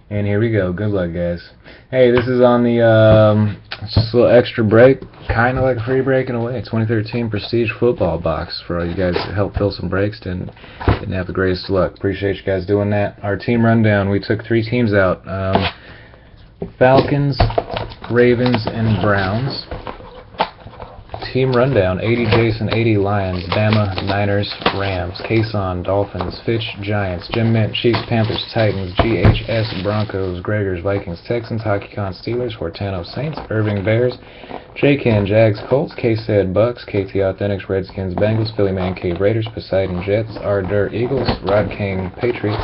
And here we go. Good luck, guys. Hey, this is on the it's just a little extra break, kind of like a free break in a way. 2013 Prestige Football box for all you guys that helped fill some breaks. Didn't have the greatest luck. Appreciate you guys doing that. Our team rundown. We took 3 teams out: Falcons, Ravens, and Browns. Team rundown: 80 Jason, 80 Lions, Bama, Niners, Rams, Kason, Dolphins, Fitch, Giants, Jim Mint, Chiefs, Panthers, Titans, GHS, Broncos, Gregors, Vikings, Texans, HockeyCon, Steelers, Hortano, Saints, Irving, Bears, JCan, Jags, Colts, K-Said, Bucks, KT Authentics, Redskins, Bengals, Philly Man Cave, Raiders, Poseidon, Jets, R. Dirt, Eagles, Rod King, Patriots,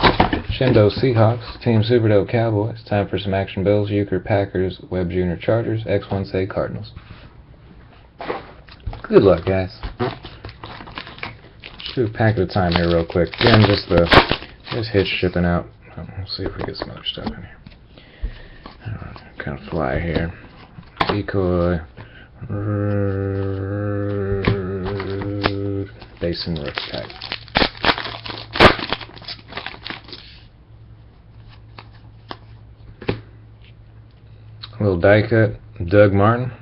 Shindo, Seahawks, Team Superdope, Cowboys. Time for some action: Bills, Euchre, Packers, Webb Jr., Chargers, X1 Say, Cardinals. Good luck, guys. Just do a pack at a time here real quick. Again, just hitch shipping out. We'll see if we get some other stuff in here. Kind of fly here. Decoy. Basin Rook pack. A little die cut. Doug Martin.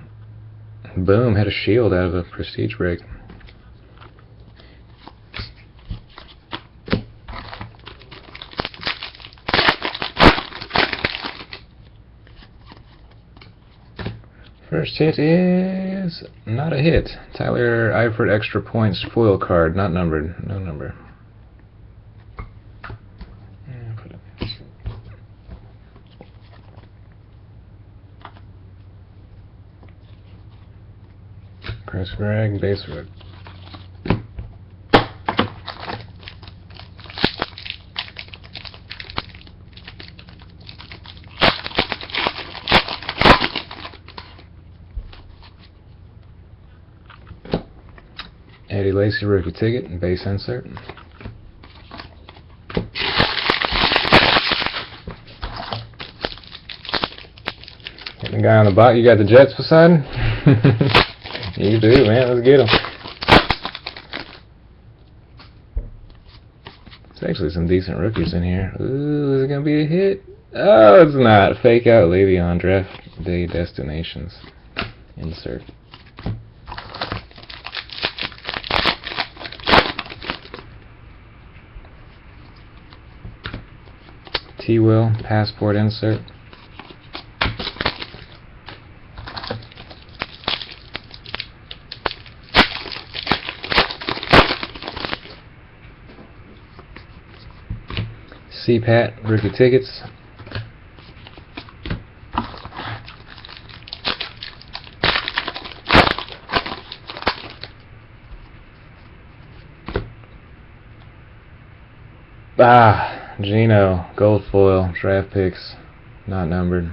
Boom, had a shield out of a prestige break. First hit is not a hit. Tyler Eifert extra points foil card, not numbered. No number. Chris Bragg, base rook. Eddie Lacy rookie ticket and base insert. Getting the guy on the bot. You got the Jets beside? You do, man. Let's get him. There's actually some decent rookies in here. Ooh, is it going to be a hit? Oh, it's not. Fake out Le'Veon draft day destinations. Insert. T-Will, passport insert. C-Pat, rookie tickets. Gino, gold foil, draft picks, not numbered.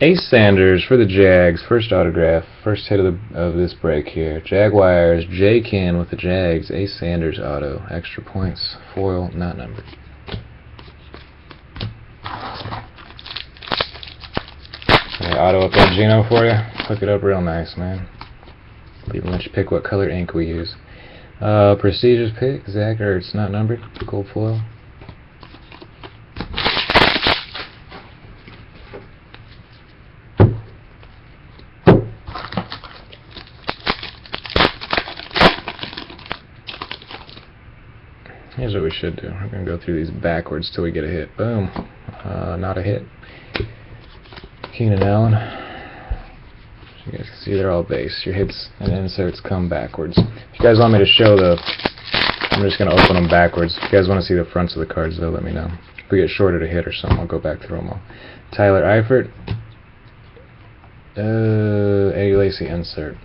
Ace Sanders for the Jags, first autograph, first hit of this break here. Jaguars, J-Can with the Jags, Ace Sanders auto, extra points, foil, not numbered. Yeah, auto up that Gino for you. Hook it up real nice, man. People let you pick what color ink we use. Prestigious pick, Zach Ertz, not numbered, gold foil. Here's what we should do. We're going to go through these backwards till we get a hit. Boom. Not a hit. Keenan Allen. As you guys can see, they're all base. Your hits and inserts come backwards. If you guys want me to show I'm just going to open them backwards. If you guys want to see the fronts of the cards, though, let me know. If we get shorted a hit or something, I'll go back through them all. Tyler Eifert. Eddie Lacy insert.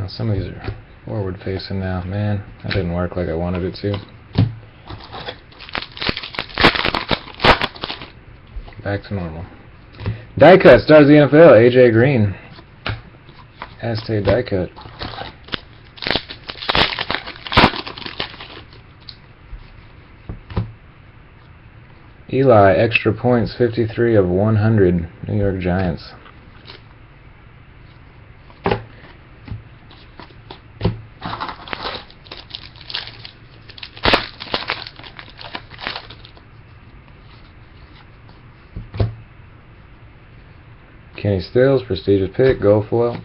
Some of these are forward facing now. Man, that didn't work like I wanted it to. Back to normal. Die cut, stars of the NFL, AJ Green. Aztec die cut. Eli, extra points, 53 of 100, New York Giants. Kenny Stills, prestigious pick, gold foil.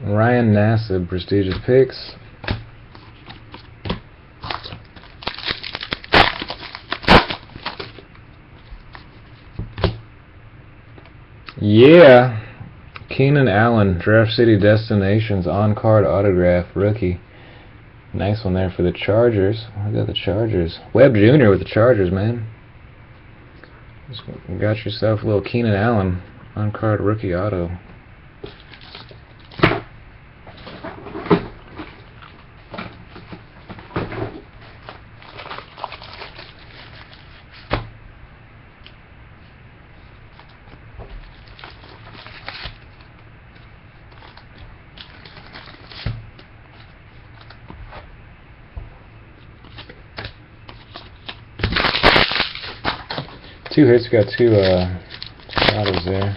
Ryan Nassib, prestigious picks. Yeah. Keenan Allen, Draft City Destinations, on-card autograph, rookie. Nice one there for the Chargers. I got the Chargers. Webb Jr. with the Chargers, man. Just got yourself a little Keenan Allen, on-card rookie auto. Two hits, got two autos there.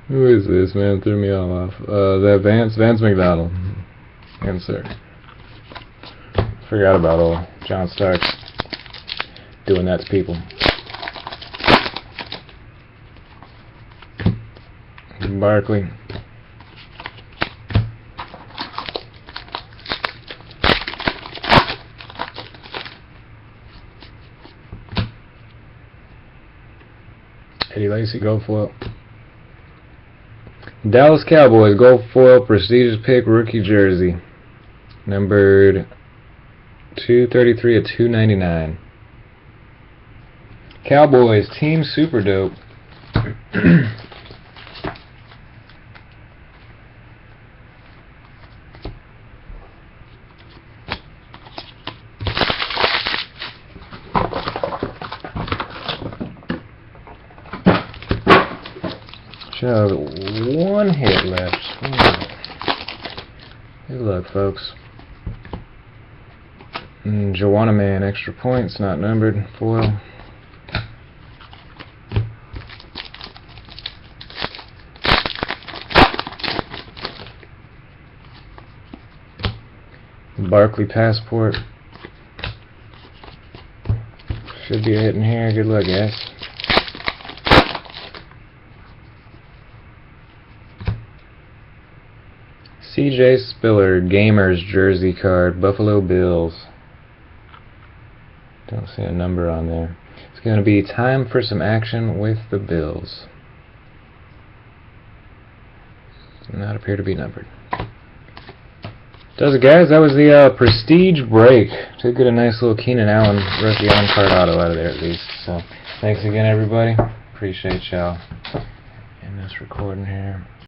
Who is this, man? Threw me all off. That Vance McDonald. Answer. Forgot about old John Starks doing that to people. Barkley. Eddie Lacy, gold foil. Dallas Cowboys, gold foil, prestigious pick, rookie jersey. Numbered 233 of 299. Cowboys, team super dope. Should have one hit left. Good luck, folks. Joanna Man, extra points, not numbered, foil. Barkley passport. Should be a hit in here. Good luck, guys. CJ Spiller, Gamers jersey card, Buffalo Bills. Don't see a number on there. It's going to be time for some action with the Bills. Does not appear to be numbered. Does it, guys? That was the Prestige break. Did get a nice little Keenan Allen rookie on-card auto out of there at least. So, thanks again, everybody. Appreciate y'all in this recording here.